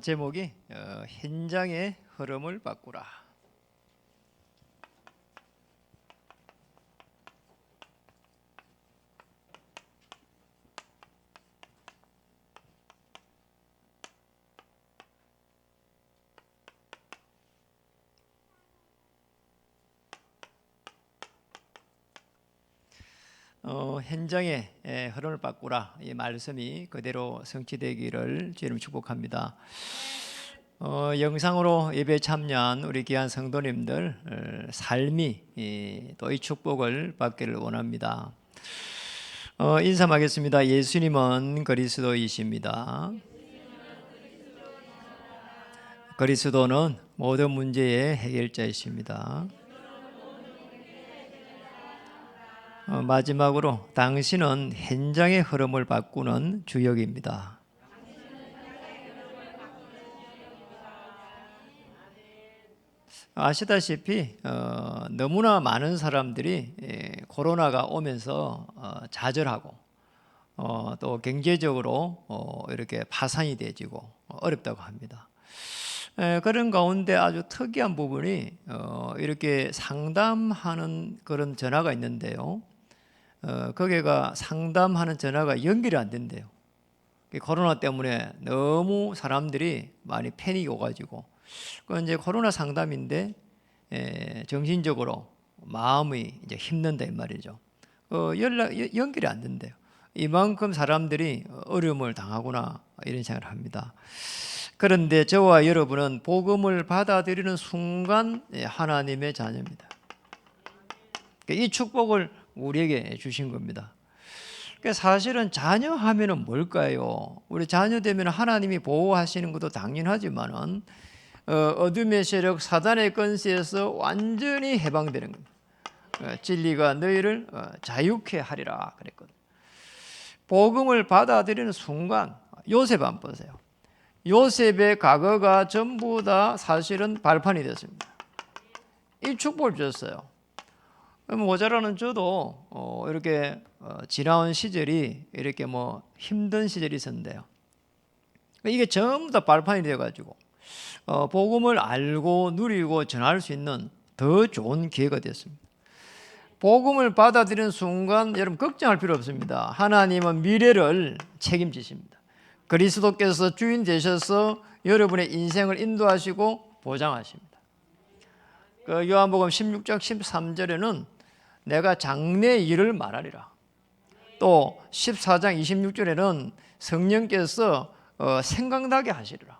제목이 현장의 흐름을 바꾸라. 현장의 흐름을 바꾸라. 이 말씀이 그대로 성취되기를 주님 축복합니다. 영상으로 예배 참여한 우리 귀한 성도님들 삶이 또 이 축복을 받기를 원합니다. 인사하겠습니다. 예수님은 그리스도이십니다. 그리스도는 모든 문제의 해결자이십니다. 마지막으로 당신은 현장의 흐름을 바꾸는 주역입니다. 아시다시피 너무나 많은 사람들이 코로나가 오면서 좌절하고 또 경제적으로 이렇게 파산이 되지고 어렵다고 합니다. 그런 가운데 아주 특이한 부분이 이렇게 상담하는 그런 전화가 있는데요. 거기가 상담하는 전화가 연결이 안 된대요. 코로나 때문에 너무 사람들이 많이 패닉이 오가지고 그 이제 코로나 상담인데 정신적으로 마음이 이제 힘든다 이 말이죠. 연결이 안 된대요. 이만큼 사람들이 어려움을 당하구나 이런 생각을 합니다. 그런데 저와 여러분은 복음을 받아들이는 순간 하나님의 자녀입니다. 이 축복을 우리에게 주신 겁니다. 사실은 자녀 하면은 뭘까요? 우리 자녀 되면 하나님이 보호하시는 것도 당연하지만은 어둠의 세력 사단의 권세에서 완전히 해방되는 겁니다. 진리가 너희를 자유케 하리라 그랬거든요. 복음을 받아들이는 순간 요셉 한번 보세요. 요셉의 과거가 전부 다 사실은 발판이 됐습니다. 이 축복을 주셨어요. 모자라는 저도 이렇게 지나온 시절이 이렇게 뭐 힘든 시절이 있었는데요. 이게 전부 다 발판이 되어가지고 복음을 알고 누리고 전할 수 있는 더 좋은 기회가 됐습니다. 복음을 받아들이는 순간 여러분 걱정할 필요 없습니다. 하나님은 미래를 책임지십니다. 그리스도께서 주인 되셔서 여러분의 인생을 인도하시고 보장하십니다. 그 요한복음 16장 13절에는 내가 장래 일을 말하리라. 또 14장 26절에는 성령께서 생각나게 하시리라.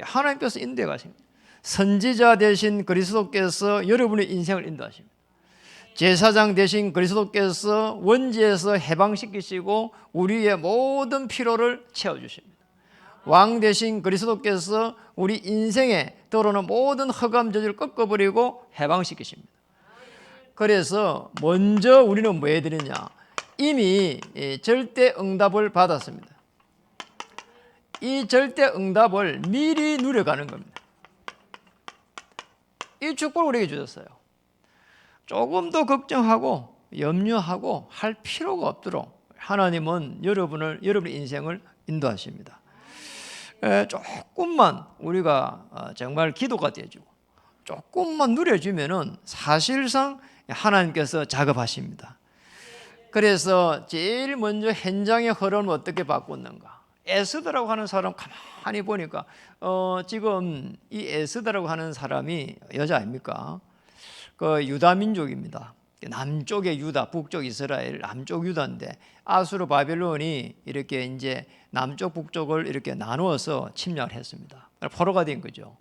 하나님께서 인도해 가십니다. 선지자 되신 그리스도께서 여러분의 인생을 인도하십니다. 제사장 되신 그리스도께서 원죄에서 해방시키시고 우리의 모든 피로를 채워주십니다. 왕 되신 그리스도께서 우리 인생에 들어오는 모든 흑암 저주를 꺾어버리고 해방시키십니다. 그래서 먼저 우리는 뭐 해야 되느냐? 이미 절대 응답을 받았습니다. 이 절대 응답을 미리 누려가는 겁니다. 이 축복을 우리에게 주셨어요. 조금 더 걱정하고 염려하고 할 필요가 없도록 하나님은 여러분의 인생을 인도하십니다. 조금만 우리가 정말 기도가 되어주고 조금만 누려주면은 사실상 하나님께서 작업하십니다. 그래서 제일 먼저 현장의 흐름을 어떻게 바꿨는가? 에스더라고 하는 사람 가만히 보니까 지금 이 에스더라고 하는 사람이 여자 아닙니까? 그 유다 민족입니다. 남쪽의 유다, 북쪽 이스라엘, 남쪽 유다인데 아수르 바벨론이 이렇게 이제 남쪽 북쪽을 이렇게 나누어서 침략을 했습니다. 포로가 된 거죠.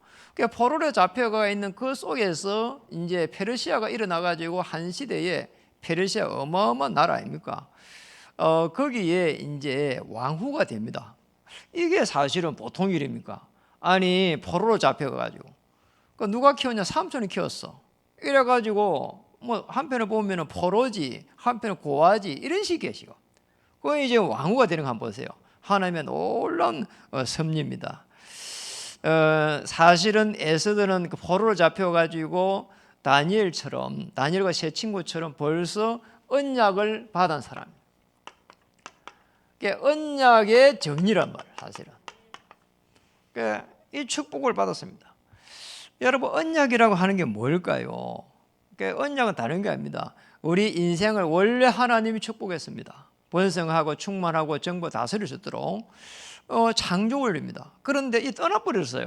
포로로 잡혀가 있는 그 속에서 이제 페르시아가 일어나 가지고 한 시대에 페르시아 어마어마한 나라 아닙니까? 거기에 이제 왕후가 됩니다. 이게 사실은 보통 일입니까? 아니 포로로 잡혀가 가지고 누가 키웠냐? 삼손이 키웠어. 이래 가지고 뭐 한편에 보면은 포로지, 한편에 고아지 이런 식이에요. 그 이제 왕후가 되는 거 한번 보세요. 하나님의 놀라운 섭리입니다. 사실은 에스더는 포로로 잡혀가지고 다니엘과 세 친구처럼 벌써 언약을 받은 사람이에요. 언약의 정리란 말이에요. 사실은 이 축복을 받았습니다. 여러분, 언약이라고 하는 게 뭘까요? 그러니까 언약은 다른 게 아닙니다. 우리 인생을 원래 하나님이 축복했습니다. 번성하고 충만하고 정부 다스릴 수 있도록 창조 원리입니다. 그런데 이 떠나버렸어요.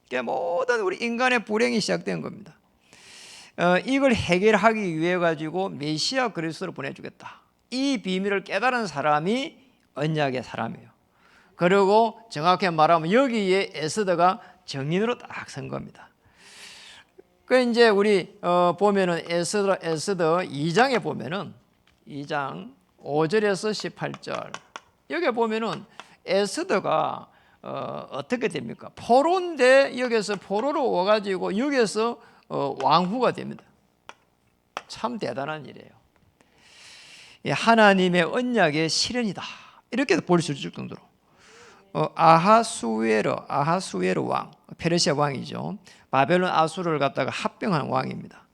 그러니까 모든 우리 인간의 불행이 시작된 겁니다. 이걸 해결하기 위해 가지고 메시아 그리스도를 보내주겠다. 이 비밀을 깨달은 사람이 언약의 사람이에요. 그리고 정확히 말하면 여기에 에스더가 정인으로 딱 선 겁니다. 그 이제 우리 보면은 에스더 2장에 보면은 2장 5절에서 18절 여기 보면은 에스더가 어떻게 됩니까? 포로인데 여기서 포로로 와가지고 여기서 왕후가 됩니다. 참 대단한 일이에요. 하나님의 언약의 실현이다. 이렇게 볼 수 있을 정도로 아하수에로 왕, 페르시아 왕이죠. 바벨론 아수르를 갖다가 합병한 왕입니다.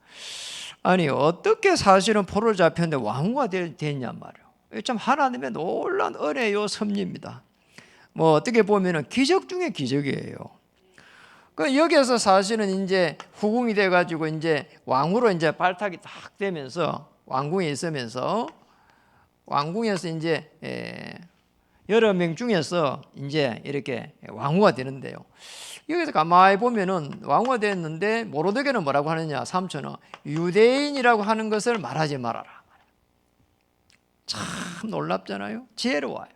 아니 어떻게 사실은 포로를 잡혔는데 왕후가 됐냐 말이에요. 참 하나님의 놀라운 은혜요 섭리입니다. 뭐 어떻게 보면은 기적 중에 기적이에요. 그 여기에서 사실은 이제 후궁이 돼가지고 이제 왕후로 이제 발탁이 딱 되면서 왕궁에 있으면서 왕궁에서 이제 여러 명 중에서 이제 이렇게 왕후가 되는데요. 여기서 가만히 보면은 왕후가 됐는데 모로데게는 뭐라고 하느냐? 삼촌은 유대인이라고 하는 것을 말하지 말아라. 참 놀랍잖아요. 지혜로워요.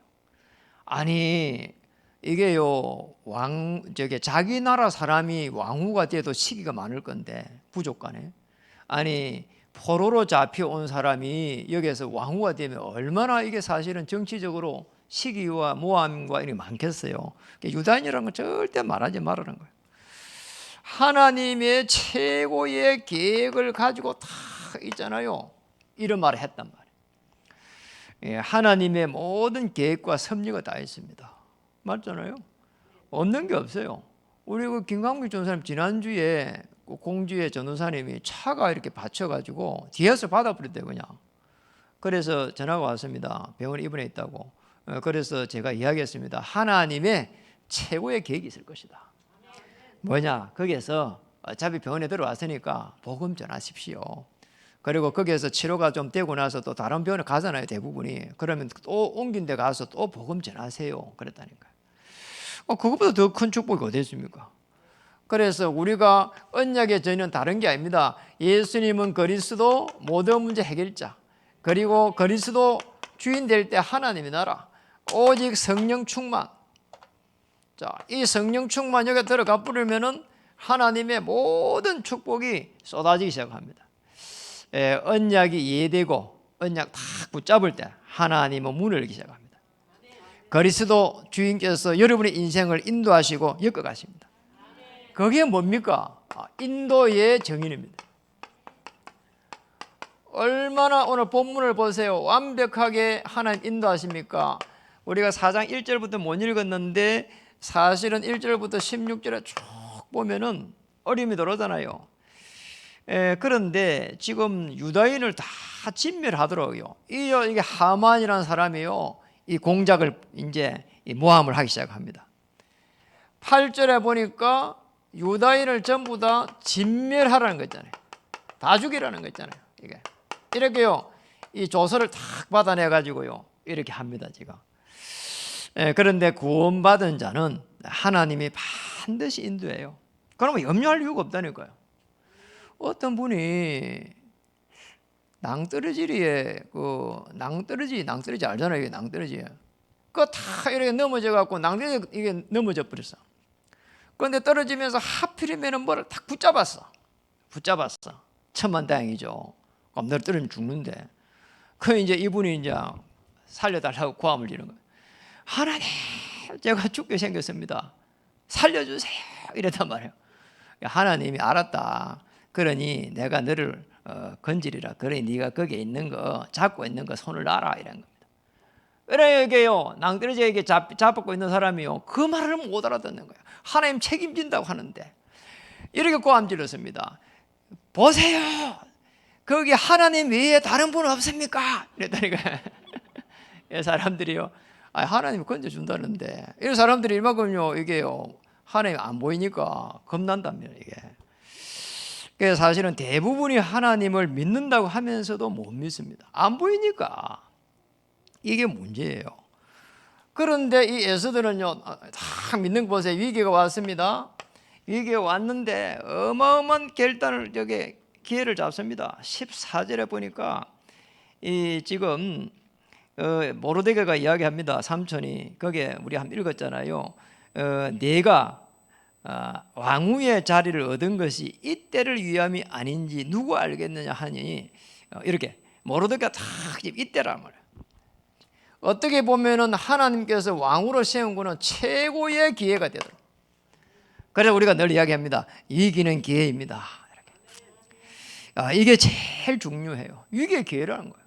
아니 이게요 자기 나라 사람이 왕후가 돼도 시기가 많을 건데 부족 간에 아니 포로로 잡혀온 사람이 여기에서 왕후가 되면 얼마나 이게 사실은 정치적으로 시기와 모함과 이런 게 많겠어요. 유다인이라는 건 절대 말하지 말라는 거예요. 하나님의 최고의 계획을 가지고 다 있잖아요. 이런 말을 했단 말이에요. 하나님의 모든 계획과 섭리가 다 있습니다. 맞잖아요. 없는 게 없어요. 우리 그 김광국 전사님 지난주에 공주의 전도사님이 차가 이렇게 받쳐가지고 뒤에서 받아버렸대요 그냥. 그래서 전화가 왔습니다. 병원에 입원해 있다고. 그래서 제가 이야기했습니다. 하나님의 최고의 계획이 있을 것이다. 뭐냐? 거기에서 어차피 병원에 들어왔으니까 복음 전하십시오. 그리고 거기에서 치료가 좀 되고 나서 또 다른 병원에 가잖아요 대부분이. 그러면 또 옮긴 데 가서 또 복음 전하세요. 그랬다니까요. 그것보다 더 큰 축복이 어디 있습니까? 그래서 우리가 언약의 전은 다른 게 아닙니다. 예수님은 그리스도 모든 문제 해결자, 그리고 그리스도 주인 될 때 하나님의 나라, 오직 성령 충만. 자, 이 성령 충만 여기 들어가 버리면은 하나님의 모든 축복이 쏟아지기 시작합니다. 언약이 이해되고 언약 딱 붙잡을 때 하나님은 문을 열기 시작합니다. 그리스도 주인께서 여러분의 인생을 인도하시고 엮어가십니다. 그게 뭡니까? 인도의 정인입니다. 얼마나 오늘 본문을 보세요. 완벽하게 하나님 인도하십니까? 우리가 4장 1절부터 못 읽었는데 사실은 1절부터 16절에 쭉 보면은 어림이 들어오잖아요. 그런데 지금 유다인을 다 진멸하더라고요. 이게 하만이라는 사람이요. 이 공작을 이제 모함을 하기 시작합니다. 8절에 보니까 유다인을 전부 다 진멸하라는 거 있잖아요. 다 죽이라는 거 있잖아요. 이게 이렇게요. 이 조서를 탁 받아내 가지고요. 이렇게 합니다, 지금. 그런데 구원받은 자는 하나님이 반드시 인도해요. 그러면 염려할 이유가 없다니까요. 어떤 분이 낭떠러지리에 낭떠러지 알잖아요. 이게 낭떠러지. 그거 다 이렇게 넘어져 갖고 낭떠러지 이게 넘어져 버렸어. 그런데 떨어지면서 하필이면 뭐를 딱 붙잡았어. 천만다행이죠. 늘 떨어지면 죽는데. 그 이제 이분이 이제 살려달라고 고함을 지르는 거예요. 하나님, 제가 죽게 생겼습니다. 살려주세요. 이랬단 말이에요. 하나님이 알았다. 그러니 내가 너를 건지리라. 그러니 네가 거기에 있는 거 잡고 있는 거 손을 놔라 이런 겁니다. 그래 이게요 낭떠러지에게 잡고 있는 사람이요 그 말을 못 알아듣는 거예요. 하나님 책임진다고 하는데 이렇게 고함질렀습니다. 보세요. 거기 하나님 외에 다른 분 없습니까? 이랬다니까. 사람들이요. 하나님 건져준다는데 이런 사람들이 이만큼요 이게요 하나님 안 보이니까 겁난답니다, 이게. 그래서 사실은 대부분이 하나님을 믿는다고 하면서도 못 믿습니다. 안 보이니까. 이게 문제예요. 그런데 이 에스더는요, 다 믿는 거 보세요. 위기가 왔습니다. 위기가 왔는데 어마어마한 결단을, 기회를 잡습니다. 14절에 보니까 이 지금 모르드게가 이야기합니다. 삼촌이 거기에 우리 한번 읽었잖아요. 내가 왕후의 자리를 얻은 것이 이때를 위함이 아닌지 누구 알겠느냐 하니, 이렇게 모르드게가 다 이때란 말이에요. 어떻게 보면은 하나님께서 왕으로 세운 것은 최고의 기회가 되더라고요. 그래서 우리가 늘 이야기합니다. 위기는 기회입니다. 이게 제일 중요해요. 위기의 기회라는 거예요.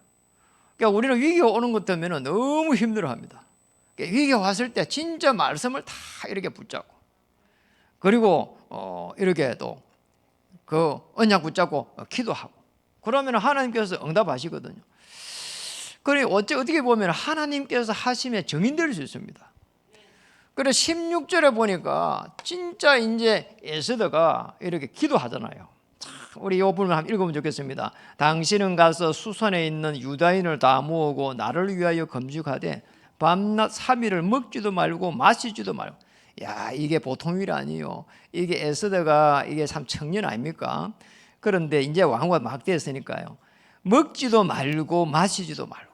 그러니까 우리는 위기가 오는 것 때문에 너무 힘들어합니다. 그러니까 위기가 왔을 때 진짜 말씀을 다 이렇게 붙잡고, 그리고 이렇게 또 그 언약 붙잡고 기도하고, 그러면 하나님께서 응답하시거든요. 그리고 어떻게 보면 하나님께서 하심에 정인될 수 있습니다. 그래서 16절에 보니까 진짜 이제 에스더가 이렇게 기도하잖아요. 우리 이 부분을 한번 읽으면 좋겠습니다. 당신은 가서 수선에 있는 유다인을 다 모으고 나를 위하여 금식하되 밤낮 3일을 먹지도 말고 마시지도 말고. 야, 이게 보통 일 아니에요. 이게 에스더가 이게 참 청년 아닙니까? 그런데 이제 왕후가 막 됐으니까요. 먹지도 말고 마시지도 말고,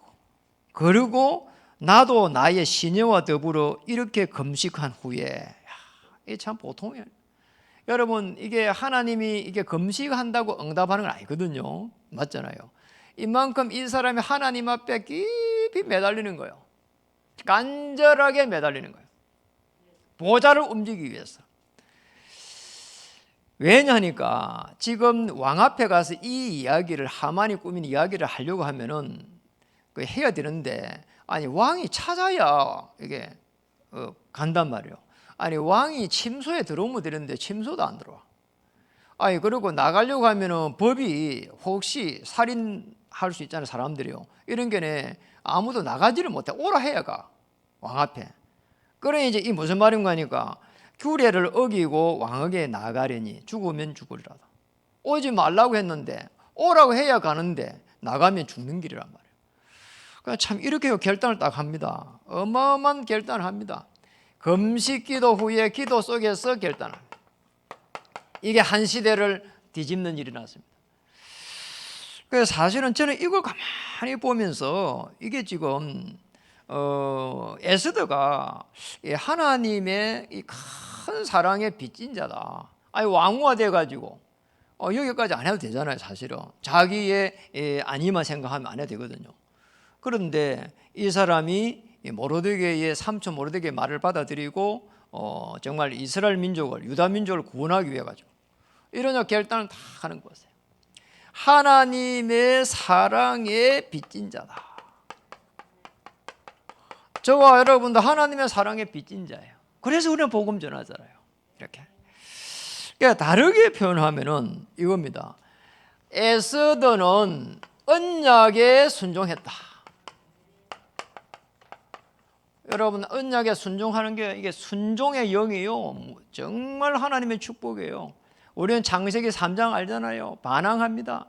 그리고 나도 나의 시녀와 더불어 이렇게 금식한 후에, 이게 참 보통이에요. 여러분, 이게 하나님이 이게 금식한다고 응답하는 건 아니거든요. 맞잖아요. 이만큼 이 사람이 하나님 앞에 깊이 매달리는 거예요. 간절하게 매달리는 거예요. 보좌를 움직이기 위해서. 왜냐하니까 지금 왕 앞에 가서 이 이야기를, 하만이 꾸민 이야기를 하려고 하면은 그 해야 되는데, 아니 왕이 찾아야 이게 간단 말이에요. 아니 왕이 침소에 들어오면 되는데 침소도 안 들어와. 아니 그리고 나가려고 하면은 법이 혹시 살인할 수 있잖아요, 사람들이요. 이런 게네 아무도 나가지를 못해. 오라 해야 가, 왕 앞에. 그러니 이제 이 무슨 말인가 하니까, 규례를 어기고 왕에게 나가려니 죽으면 죽으리라다. 오지 말라고 했는데 오라고 해야 가는데 나가면 죽는 길이란 말이에요. 그러니까 참 이렇게 결단을 딱 합니다. 어마어마한 결단을 합니다. 금식 기도 후에 기도 속에서 결단합니다. 이게 한 시대를 뒤집는 일이 났습니다. 그래서 사실은 저는 이걸 가만히 보면서 이게 지금 에스더가 하나님의 이 큰 사랑의 빚진 자다. 아니 왕후가 돼가지고 여기까지 안 해도 되잖아요. 사실은 자기의 안위만 생각하면 안 해도 되거든요. 그런데 이 사람이 모르드게의 삼촌 모르드게의 말을 받아들이고 정말 이스라엘 민족을, 유다 민족을 구원하기 위해 가지고 이런 결단을 다 하는 것이에요. 하나님의 사랑의 빚진 자다. 저와 여러분도 하나님의 사랑의 빚진 자예요. 그래서 우리는 복음 전하잖아요. 이렇게. 그러니까 다르게 표현하면은 이겁니다. 에스더는 언약에 순종했다. 여러분, 언약에 순종하는 게 이게 순종의 영이요, 정말 하나님의 축복이에요. 우리는 창세기 3장 알잖아요. 반항합니다.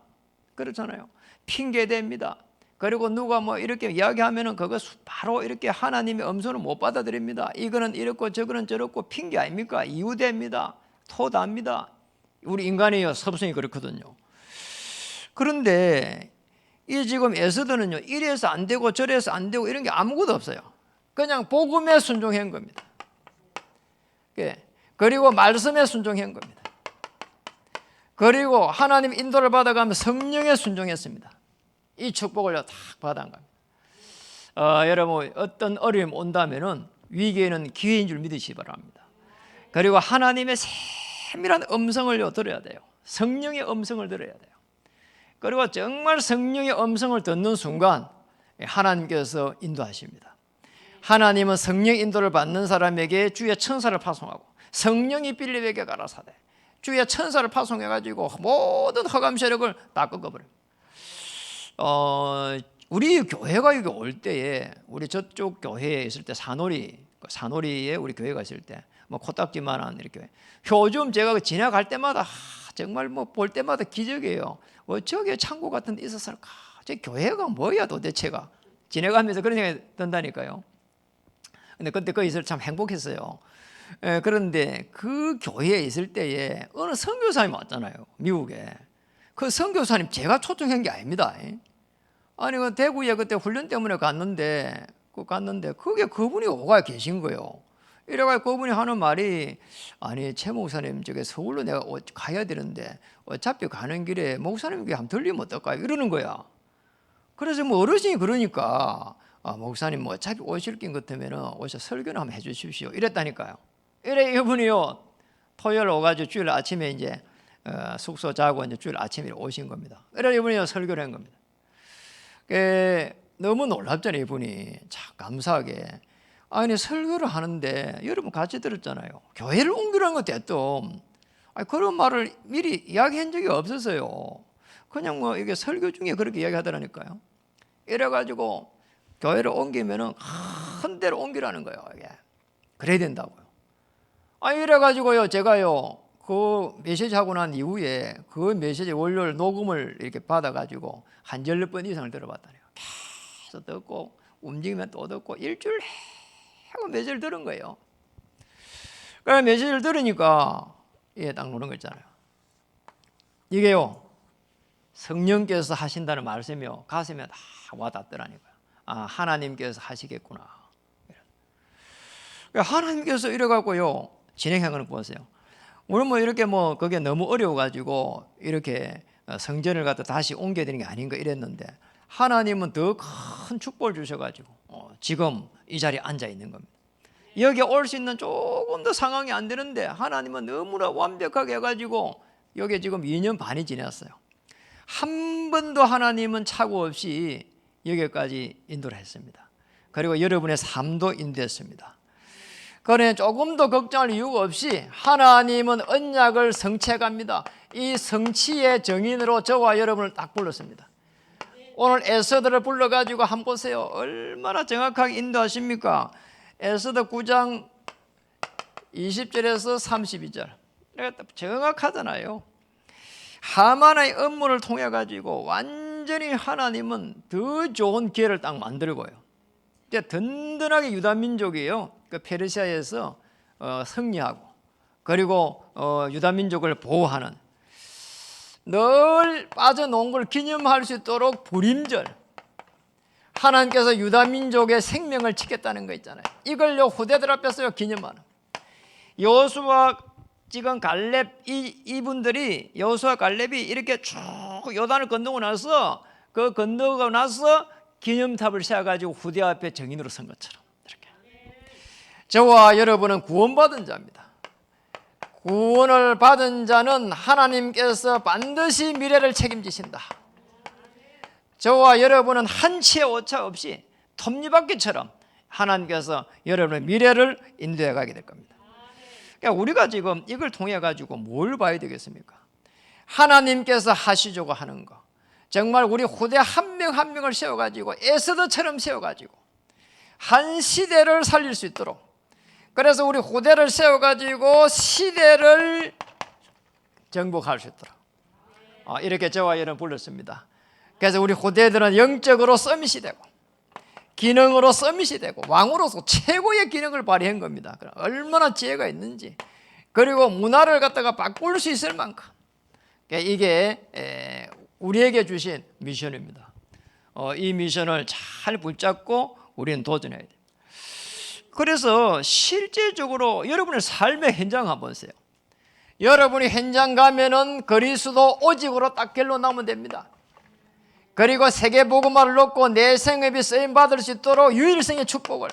그렇잖아요. 핑계댑니다. 그리고 누가 뭐 이렇게 이야기하면은 그거 바로 이렇게 하나님의 음성을 못 받아들입니다. 이거는 이렇고 저거는 저렇고 핑계 아닙니까? 이유됩니다. 토답니다. 우리 인간의 섭성이 그렇거든요. 그런데 이 지금 에스더는요, 이래서 안 되고 저래서 안 되고 이런 게 아무것도 없어요. 그냥 복음에 순종한 겁니다. 그리고 말씀에 순종한 겁니다. 그리고 하나님 인도를 받아가며 성령에 순종했습니다. 이 축복을 다 받은 겁니다. 여러분, 어떤 어려움이 온다면은 위기에는 기회인 줄 믿으시기 바랍니다. 그리고 하나님의 세밀한 음성을 들어야 돼요. 성령의 음성을 들어야 돼요. 그리고 정말 성령의 음성을 듣는 순간 하나님께서 인도하십니다. 하나님은 성령 인도를 받는 사람에게 주의 천사를 파송하고, 성령이 빌립에게 가라사대 주의 천사를 파송해가지고 모든 흑암 세력을 다 꺾어버립니다. 우리 교회가 여기 올 때에, 우리 저쪽 교회에 있을 때, 산오리에 우리 교회가 있을 때 뭐 코딱지만한 이렇게 요즘 제가 지나갈 때마다 정말 뭐 볼 때마다 기적이에요. 저게 창고 같은 데 있었을까? 저 교회가 뭐야 도대체가? 지나가면서 그런 생각이 든다니까요. 근데 그때 거기 있을 때 참 행복했어요. 그런데 그 교회에 있을 때에 어느 선교사님 왔잖아요, 미국에. 그 선교사님 제가 초청한 게 아닙니다. 아니 그 대구에 그때 훈련 때문에 갔는데 그게 그분이 오가 계신 거예요. 이래가지고 그분이 하는 말이, 아니 최 목사님 저기 서울로 내가 가야 되는데 어차피 가는 길에 목사님께 한번 들리면 어떨까요? 이러는 거야. 그래서 뭐 어르신이 그러니까 목사님 뭐 어차피 오실 긴 같으면 오셔 설교는 한번 해주십시오 이랬다니까요. 이래 이분이요 토요일 오가지고 주일 아침에 이제 숙소 자고 이제 주일 아침에 오신 겁니다. 이래 이분이 설교를 한 겁니다. 너무 놀랍잖아요. 이분이 참 감사하게. 아니 설교를 하는데 여러분 같이 들었잖아요. 교회를 옮기라는 거 대뜸 그런 말을 미리 이야기한 적이 없었어요. 그냥 뭐 이게 설교 중에 그렇게 이야기하더라니까요. 이래가지고 교회를 옮기면은 큰 데로 옮기라는 거예요. 이게 그래야 된다고요. 이래가지고요 제가요 그 메시지 하고 난 이후에 그 메시지 월요일 녹음을 이렇게 받아가지고 한 10번 이상을 들어봤다네요. 계속 듣고 움직이면 또 듣고 일주일 하고 메시지를 들은 거예요. 그래서 메시지를 들으니까 이게 딱 노는 거 있잖아요. 이게요 성령께서 하신다는 말씀이요 가슴에 다 와닿더라니까요. 하나님께서 하시겠구나. 하나님께서 이래갖고요 진행한 거는 보세요. 오늘 뭐 이렇게 뭐 그게 너무 어려워가지고 이렇게 성전을 갖다 다시 옮겨야 되는 게 아닌가 이랬는데 하나님은 더 큰 축복을 주셔가지고 지금 이 자리에 앉아 있는 겁니다. 여기 올 수 있는 조금 더 상황이 안 되는데 하나님은 너무나 완벽하게 해가지고 여기 지금 2년 반이 지났어요. 한 번도 하나님은 착오 없이 여기까지 인도를 했습니다. 그리고 여러분의 삶도 인도했습니다. 그러니 조금 더 걱정할 이유가 없이 하나님은 언약을 성취해갑니다. 이 성취의 정인으로 저와 여러분을 딱 불렀습니다. 오늘 에스더를 불러가지고 한번 보세요. 얼마나 정확하게 인도하십니까? 에스더 9장 20절에서 32절 정확하잖아요. 하만의 업무를 통해 가지고 완전히 하나님은 더 좋은 기회를 딱 만들고요. 이제 든든하게 유다 민족이에요. 그 페르시아에서 승리하고 그리고 유다 민족을 보호하는 늘 빠져놓은 걸 기념할 수 있도록 불임절 하나님께서 유다 민족의 생명을 지켰다는 거 있잖아요. 이걸요 후대들 앞에서 기념하는 여호수아 지금 갈렙 이분들이 여호수아 갈렙이 이렇게 쭉 요단을 건너고 나서 그 건너고 나서 기념탑을 세워가지고 후대 앞에 정인으로 선 것처럼 이렇게 저와 여러분은 구원받은 자입니다. 구원을 받은 자는 하나님께서 반드시 미래를 책임지신다. 저와 여러분은 한치의 오차 없이 톱니바퀴처럼 하나님께서 여러분의 미래를 인도해 가게 될 겁니다. 그러니까 우리가 지금 이걸 통해 가지고 뭘 봐야 되겠습니까? 하나님께서 하시려고 하는 거 정말 우리 후대 한 명 한 명을 세워가지고 에스더처럼 세워가지고 한 시대를 살릴 수 있도록 그래서 우리 후대를 세워가지고 시대를 정복할 수 있도록 이렇게 저와 여러분 불렀습니다. 그래서 우리 후대들은 영적으로 서밋이 되고 기능으로 서밋이 되고 왕으로서 최고의 기능을 발휘한 겁니다. 얼마나 지혜가 있는지 그리고 문화를 갖다가 바꿀 수 있을 만큼 이게 우리에게 주신 미션입니다. 이 미션을 잘 붙잡고 우리는 도전해야 돼요. 그래서 실제적으로 여러분의 삶의 현장 한번 보세요. 여러분이 현장 가면은 그리스도 오직으로 딱 결로 나오면 됩니다. 그리고 세계복음화를 놓고 내 생업이 쓰임받을 수 있도록 유일성의 축복을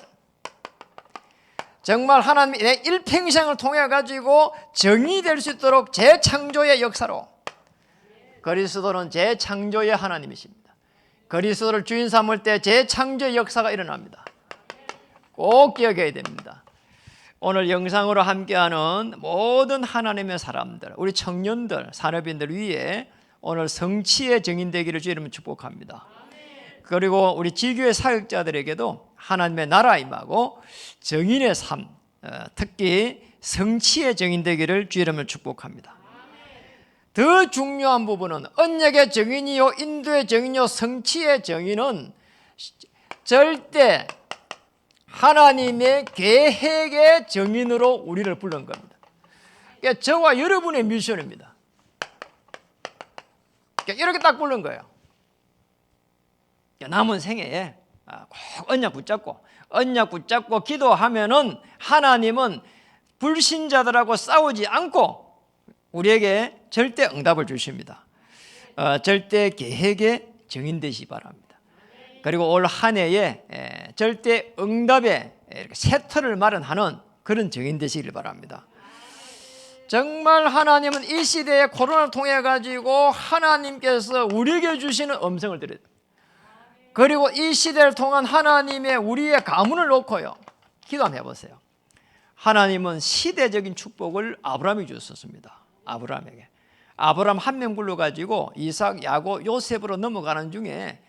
정말 하나님이 내 일평생을 통해 가지고 정의될 수 있도록 재창조의 역사로 그리스도는 재창조의 하나님이십니다. 그리스도를 주인 삼을 때 재창조의 역사가 일어납니다. 꼭 기억해야 됩니다. 오늘 영상으로 함께하는 모든 하나님의 사람들, 우리 청년들, 산업인들 위해 오늘 성취의 정인되기를 주 이름으로 축복합니다. 그리고 우리 지교회 사역자들에게도 하나님의 나라 임하고 정인의 삶, 특히 성취의 증인 되기를 주의 이름으로 축복합니다. 더 중요한 부분은 언약의 증인이요 인도의 증인이요 성취의 증인은 절대 하나님의 계획의 증인으로 우리를 부른 겁니다. 그러니까 저와 여러분의 미션입니다. 그러니까 이렇게 딱 부른 거예요. 남은 생애에 꼭 언약 붙잡고 기도하면은 하나님은 불신자들하고 싸우지 않고 우리에게 절대 응답을 주십니다. 절대 계획의 증인 되시기 바랍니다. 그리고 올 한 해에 절대 응답의 새터를 마련하는 그런 증인 되시길 바랍니다. 정말 하나님은 이 시대에 코로나를 통해 가지고 하나님께서 우리에게 주시는 음성을 드려요. 그리고 이 시대를 통한 하나님의 우리의 가문을 놓고요 기도 한번 해보세요. 하나님은 시대적인 축복을 아브라함에게 주셨습니다. 아브라함에게. 아브라함 한 명 불러가지고 이삭, 야곱, 요셉으로 넘어가는 중에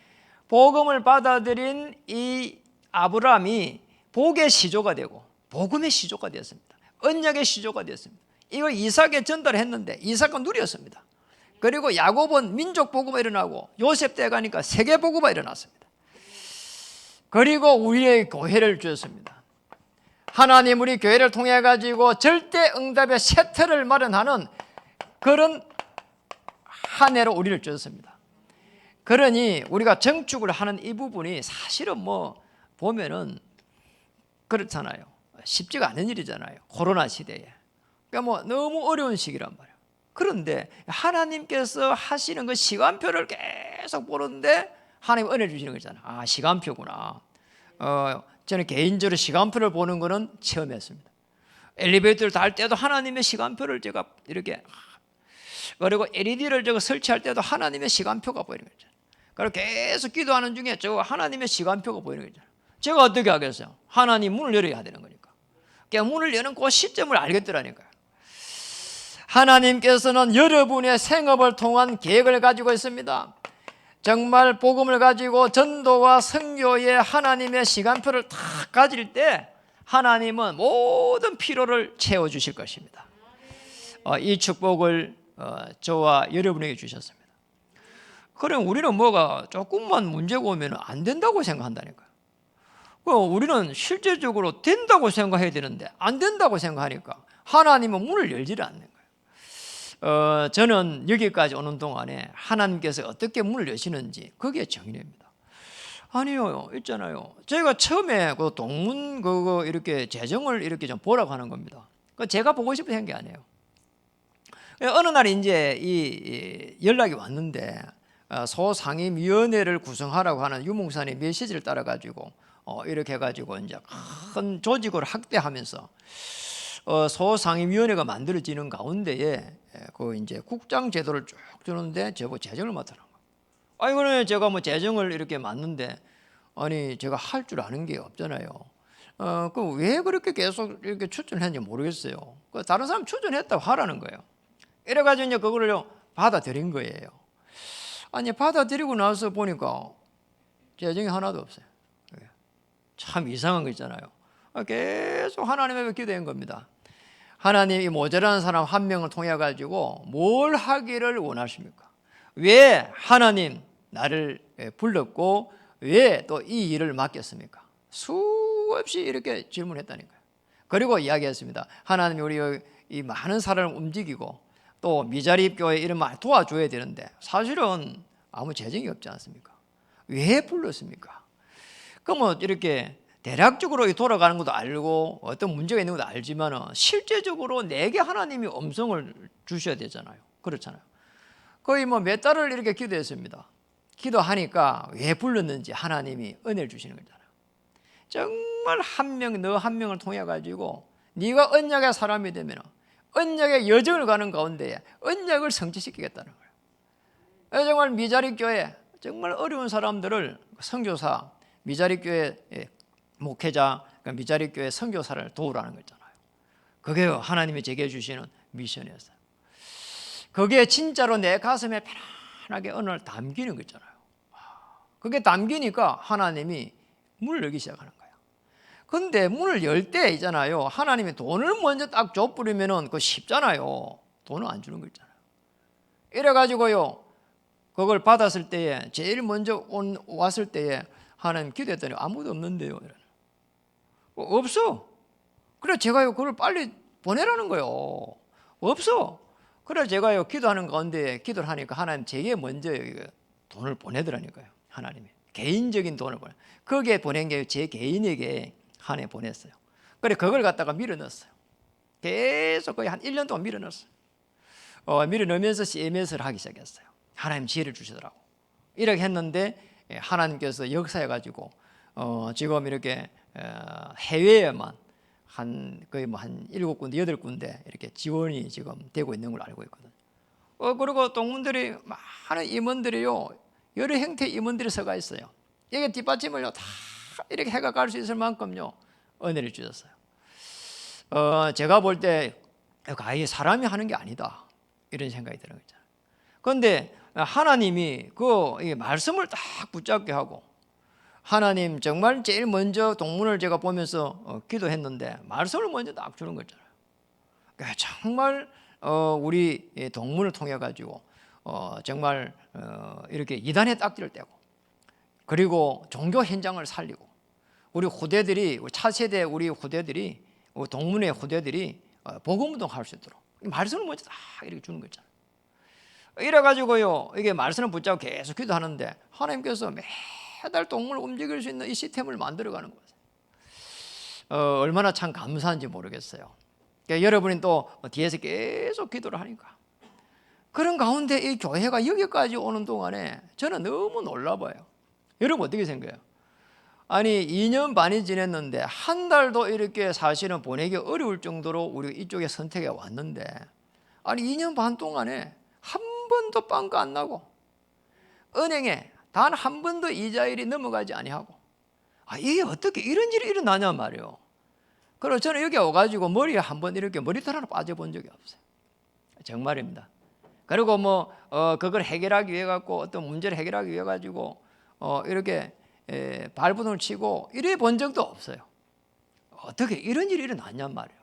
복음을 받아들인 이 아브라함이 복의 시조가 되고 복음의 시조가 되었습니다. 언약의 시조가 되었습니다. 이걸 이삭에 전달했는데 이삭은 누렸습니다. 그리고 야곱은 민족 복음이 일어나고 요셉 때 가니까 세계 복음이 일어났습니다. 그리고 우리의 교회를 주셨습니다. 하나님 우리 교회를 통해 가지고 절대 응답의 새터를 마련하는 그런 한 해로 우리를 주셨습니다. 그러니 우리가 정축을 하는 이 부분이 사실은 뭐 보면은 그렇잖아요. 쉽지가 않은 일이잖아요. 코로나 시대에. 그러니까 뭐 너무 어려운 시기란 말이에요. 그런데 하나님께서 하시는 그 시간표를 계속 보는데 하나님 은혜 주시는 거잖아요. 시간표구나. 저는 개인적으로 시간표를 보는 거는 체험했습니다. 엘리베이터를 탈 때도 하나님의 시간표를 제가 이렇게, 그리고 LED를 제가 설치할 때도 하나님의 시간표가 보이는 거죠. 그리고 계속 기도하는 중에 저 하나님의 시간표가 보이는 거죠. 제가 어떻게 하겠어요? 하나님 문을 열어야 되는 거니까. 그러니까 문을 여는 그 시점을 알겠더라니까요. 하나님께서는 여러분의 생업을 통한 계획을 가지고 있습니다. 정말 복음을 가지고 전도와 선교의 하나님의 시간표를 다 가질 때 하나님은 모든 필요를 채워주실 것입니다. 이 축복을 저와 여러분에게 주셨습니다. 그럼 우리는 뭐가 조금만 문제가 오면 안 된다고 생각한다니까요. 우리는 실제적으로 된다고 생각해야 되는데 안 된다고 생각하니까 하나님은 문을 열지를 않는 거예요. 저는 여기까지 오는 동안에 하나님께서 어떻게 문을 여시는지 그게 정의입니다. 아니요, 있잖아요. 저희가 처음에 그 동문 그거 이렇게 재정을 이렇게 좀 보라고 하는 겁니다. 그 제가 보고 싶어서 한 게 아니에요. 어느 날 이제 이 연락이 왔는데 소상임위원회를 구성하라고 하는 유목사님 메시지를 따라 가지고 이렇게 해가지고 이제 큰 조직을 확대하면서 소상임위원회가 만들어지는 가운데에 그 이제 국장 제도를 쭉 주는데 저보고 재정을 맡으라는 거예요. 이거는 제가 뭐 재정을 이렇게 맡는데 아니 제가 할 줄 아는 게 없잖아요. 그 왜 그렇게 계속 이렇게 추천했는지 모르겠어요. 그 다른 사람 추천했다고 하라는 거예요. 이래가지고 이제 그거를 받아들인 거예요. 아니 받아들이고 나서 보니까 재정이 하나도 없어요. 참 이상한 거 있잖아요. 계속 하나님에게 기도한 겁니다. 하나님 이 모자라는 사람 한 명을 통해 가지고 뭘 하기를 원하십니까? 왜 하나님 나를 불렀고 왜 또 이 일을 맡겼습니까? 수없이 이렇게 질문했다니까요. 그리고 이야기했습니다. 하나님이 우리 이 많은 사람을 움직이고 또 미자립 교회 이런 말 도와줘야 되는데 사실은 아무 재정이 없지 않습니까? 왜 불렀습니까? 그럼 이렇게 대략적으로 돌아가는 것도 알고 어떤 문제가 있는 것도 알지만 실제적으로 내게 하나님이 음성을 주셔야 되잖아요. 그렇잖아요. 거의 뭐 몇 달을 이렇게 기도했습니다. 기도하니까 왜 불렀는지 하나님이 은혜를 주시는 거잖아요. 정말 너 한 명을 통해 가지고 네가 언약의 사람이 되면 언약의 여정을 가는 가운데 언약을 성취시키겠다는 거예요. 정말 미자립 교회 정말 어려운 사람들을 선교사, 미자립 교회 목회자, 미자립 교회 선교사를 도우라는 거잖아요. 그게 하나님이 제게 주시는 미션이었어요. 그게 진짜로 내 가슴에 편안하게 어느 날 담기는 거잖아요. 그게 담기니까 하나님이 문을 열기 시작하는 거예요. 근데 문을 열 때 있잖아요. 하나님이 돈을 먼저 딱 줘버리면은 그거 쉽잖아요. 돈을 안 주는 거 있잖아요. 이래가지고요, 그걸 받았을 때에 제일 먼저 왔을 때에 하나님 기도했더니 아무도 없는데요. 없어. 그래 제가요 그걸 빨리 보내라는 거예요. 없어. 그래 제가요 기도하는 가운데 기도를 하니까 하나님 제게 먼저 돈을 보내더라니까요. 하나님이 개인적인 돈을 보내. 거기에 보낸 게 제 개인에게 한 해 보냈어요. 그래 그걸 갖다가 밀어넣었어요. 계속 거의 한 1년 동안 밀어넣었어요. 밀어넣으면서 CMS를 하기 시작했어요. 하나님 지혜를 주시더라고. 이렇게 했는데 하나님께서 역사해가지고 지금 이렇게 해외에만 거의 한 7군데, 8군데 이렇게 지원이 지금 되고 있는 걸 알고 있거든요. 그리고 동문들이 많은 임원들이요, 여러 형태의 임원들이 서가 있어요. 이게 뒷받침을요, 다 이렇게 해가 갈 수 있을 만큼요, 은혜를 주셨어요. 제가 볼 때, 아예 사람이 하는 게 아니다. 이런 생각이 드는 거죠. 그런데 하나님이 그 말씀을 딱 붙잡게 하고, 하나님 정말 제일 먼저 동문을 제가 보면서 기도했는데 말씀을 먼저 딱 주는 거잖아요. 그러니까 정말 우리 동문을 통해 가지고 정말 이렇게 이단의 딱지를 떼고, 그리고 종교 현장을 살리고, 우리 후대들이, 우리 차세대 우리 후대들이, 우리 동문의 후대들이 복음운동할 수 있도록 말씀을 먼저 딱 이렇게 주는 거잖아요. 이래가지고요, 이게 말씀을 붙잡고 계속 기도하는데 하나님께서 매달 동문을 움직일 수 있는 이 시스템을 만들어가는 거예요. 얼마나 참 감사한지 모르겠어요. 그러니까 여러분이 또 뒤에서 계속 기도를 하니까, 그런 가운데 이 교회가 여기까지 오는 동안에 저는 너무 놀라봐요. 여러분 어떻게 생각해요? 아니 2년 반이 지냈는데 한 달도 이렇게 사실은 보내기 어려울 정도로 우리 이쪽에 선택해 왔는데, 아니 2년 반 동안에 한 번도 빵가 안 나고 은행에 단 한 번도 이자율이 넘어가지 아니하고, 이게 어떻게 이런 일이 일어나냐 말이에요. 그래서 저는 여기 와가지고 머리에 한번 이렇게 머리털 하나 빠져본 적이 없어요. 정말입니다. 그리고 그걸 해결하기 위해 갖고 어떤 문제를 해결하기 위해 가지고 이렇게 발버둥을 치고 이래 본 적도 없어요. 어떻게 이런 일이 일어났냐 말이에요.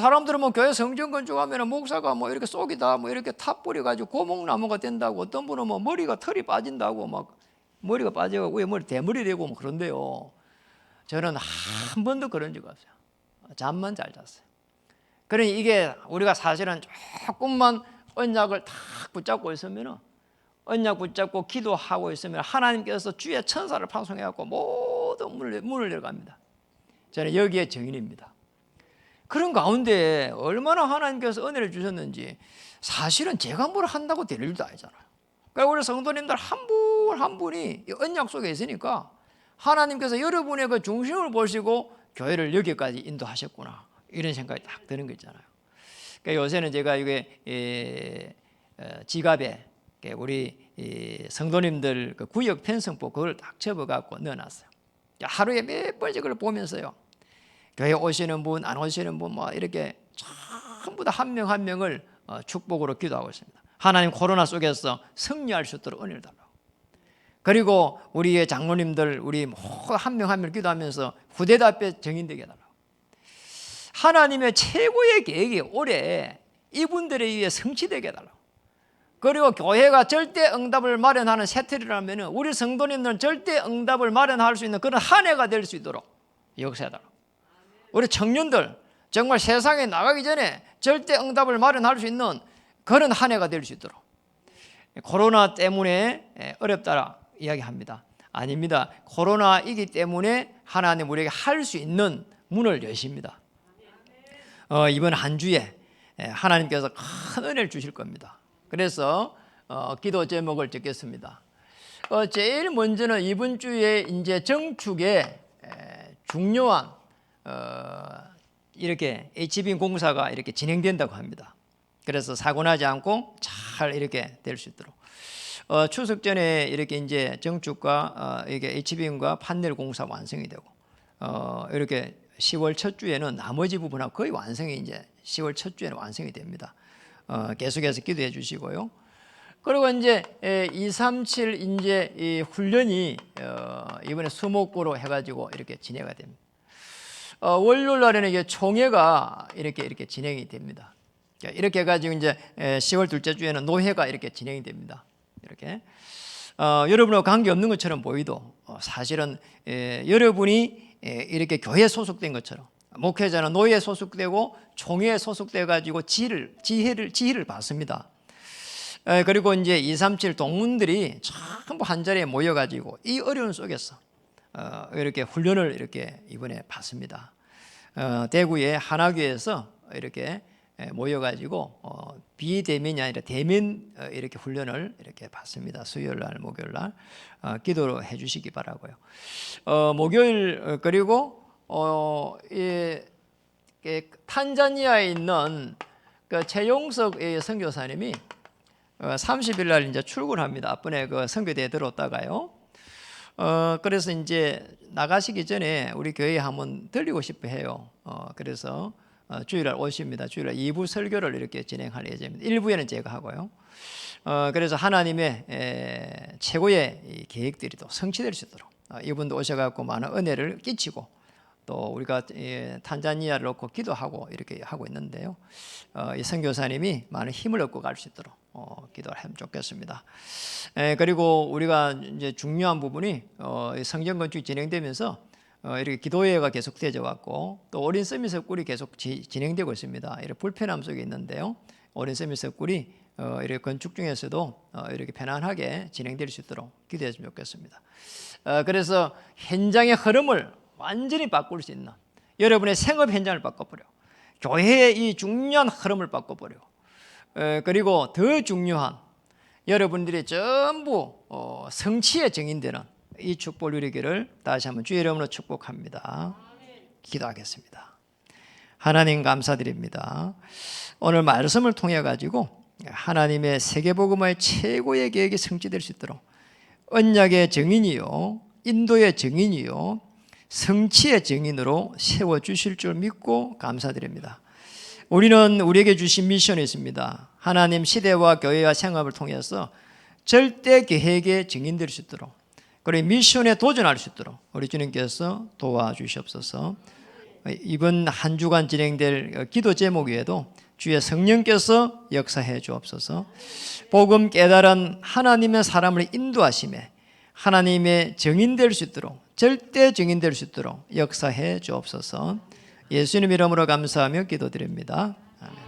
사람들은 교회 성전 건축하면 목사가 이렇게 쏙이다 이렇게 탑 뿌려가지고 고목나무가 된다고, 어떤 분은 머리가 털이 빠진다고 막 머리가 빠져가지고 위에 머리 대머리 되고 그런데요. 저는 한 번도 그런 적 없어요. 잠만 잘 잤어요. 그러니 이게 우리가 사실은 조금만 언약을 탁 붙잡고 있으면, 언약 붙잡고 기도하고 있으면 하나님께서 주의 천사를 파송해갖고 모든 문을 열어갑니다. 저는 여기에 증인입니다. 그런 가운데 얼마나 하나님께서 은혜를 주셨는지, 사실은 제가 뭘 한다고 될 일도 아니잖아요. 그러니까 우리 성도님들 한 분 한 분이 언약 속에 있으니까 하나님께서 여러분의 그 중심을 보시고 교회를 여기까지 인도하셨구나, 이런 생각이 딱 드는 거 있잖아요. 그러니까 요새는 제가 이게 지갑에 우리 성도님들 그 구역 편성법 그걸 딱 접어갖고 넣어놨어요. 하루에 몇 번씩 그걸 보면서요, 교회 오시는 분, 안 오시는 분 이렇게 전부 다 한 명 한 명을 축복으로 기도하고 있습니다. 하나님 코로나 속에서 승리할 수 있도록 은혜를 달라고. 그리고 우리의 장로님들, 우리 한 명 한 명 기도하면서 후대답게 정인되게 해달라고. 하나님의 최고의 계획이 올해 이분들에 의해 성취되게 해달라고. 그리고 교회가 절대 응답을 마련하는 새틀이라면 우리 성도님들은 절대 응답을 마련할 수 있는 그런 한 해가 될 수 있도록 역사해달라고. 우리 청년들 정말 세상에 나가기 전에 절대 응답을 마련할 수 있는 그런 한 해가 될 수 있도록. 코로나 때문에 어렵다 이야기합니다. 아닙니다. 코로나이기 때문에 하나님 우리에게 할 수 있는 문을 여십니다. 이번 한 주에 하나님께서 큰 은혜를 주실 겁니다. 그래서 기도 제목을 적겠습니다. 제일 먼저는 이번 주에 이제 정축에 중요한 이렇게 HB 공사가 이렇게 진행된다고 합니다. 그래서 사고 나지 않고 잘 이렇게 될 수 있도록 추석 전에 이렇게 이제 정축과 이게 HBM과 판넬 공사 완성이 되고 이렇게 10월 첫 주에는 나머지 부분하고 거의 완성이 이제 10월 첫 주에는 완성이 됩니다. 계속해서 기도해 주시고요. 그리고 이제 237 이제 이 훈련이 이번에 수목구로 해가지고 이렇게 진행가 됩니다. 월요일 날에는 이게 총회가 이렇게 진행이 됩니다. 이렇게 해가지고 이제 10월 둘째 주에는 노회가 이렇게 진행이 됩니다. 이렇게 여러분하고 관계 없는 것처럼 보이도 사실은 여러분이 이렇게 교회에 소속된 것처럼 목회자는 노예에 소속되고 총회에 소속돼 가지고 지혜를 받습니다. 그리고 이제 237 동문들이 전부 한 자리에 모여 가지고 이 어려운 속에서 이렇게 훈련을 이렇게 이번에 받습니다. 대구의 하나교에서 이렇게 모여 가지고 비대면이 아니라 대면 이렇게 훈련을 이렇게 받습니다. 수요일 날, 목요일 날 기도로 해 주시기 바라고요. 목요일 그리고 탄자니아에 있는 그 최용석 선교사님이 30일 날 이제 출근합니다. 앞번에 그 선교대에 들어왔다가요. 그래서 이제 나가시기 전에 우리 교회에 한번 들리고 싶어 해요. 그래서 주일날 오십니다. 주일날 2부 설교를 이렇게 진행할 예정입니다. 1부에는 제가 하고요. 그래서 하나님의 최고의 이 계획들이 또 성취될 수 있도록 이분도 오셔갖고 많은 은혜를 끼치고 또 우리가 탄자니아를 놓고 기도하고 이렇게 하고 있는데요. 이 선교사님이 많은 힘을 얻고 갈 수 있도록 기도를 하면 좋겠습니다. 그리고 우리가 이제 중요한 부분이 성전 건축이 진행되면서 이렇게 기도회가 계속 되어 왔고 또 어린 서밋 꿀이 계속 진행되고 있습니다. 이렇게 불편함 속에 있는데요. 어린 서밋 꿀이 이렇게 건축 중에서도 이렇게 편안하게 진행될 수 있도록 기도했으면 좋겠습니다. 그래서 현장의 흐름을 완전히 바꿀 수 있는 여러분의 생업 현장을 바꿔버려. 교회의 이 중요한 흐름을 바꿔버려. 그리고 더 중요한 여러분들이 전부 성취의 증인되는 이 축복을 누리기를 다시 한번 주의 이름으로 축복합니다. 기도하겠습니다. 하나님 감사드립니다. 오늘 말씀을 통해 가지고 하나님의 세계복음화의 최고의 계획이 성취될 수 있도록 언약의 증인이요 인도의 증인이요 성취의 증인으로 세워주실 줄 믿고 감사드립니다. 우리는 우리에게 주신 미션이 있습니다. 하나님 시대와 교회와 생업을 통해서 절대 계획의 증인될 수 있도록 그리고 미션에 도전할 수 있도록 우리 주님께서 도와주시옵소서. 이번 한 주간 진행될 기도 제목 외에도 주의 성령께서 역사해 주옵소서. 복음 깨달은 하나님의 사람을 인도하심에 하나님의 증인될 수 있도록 절대 증인될 수 있도록 역사해 주옵소서. 예수님 이름으로 감사하며 기도드립니다.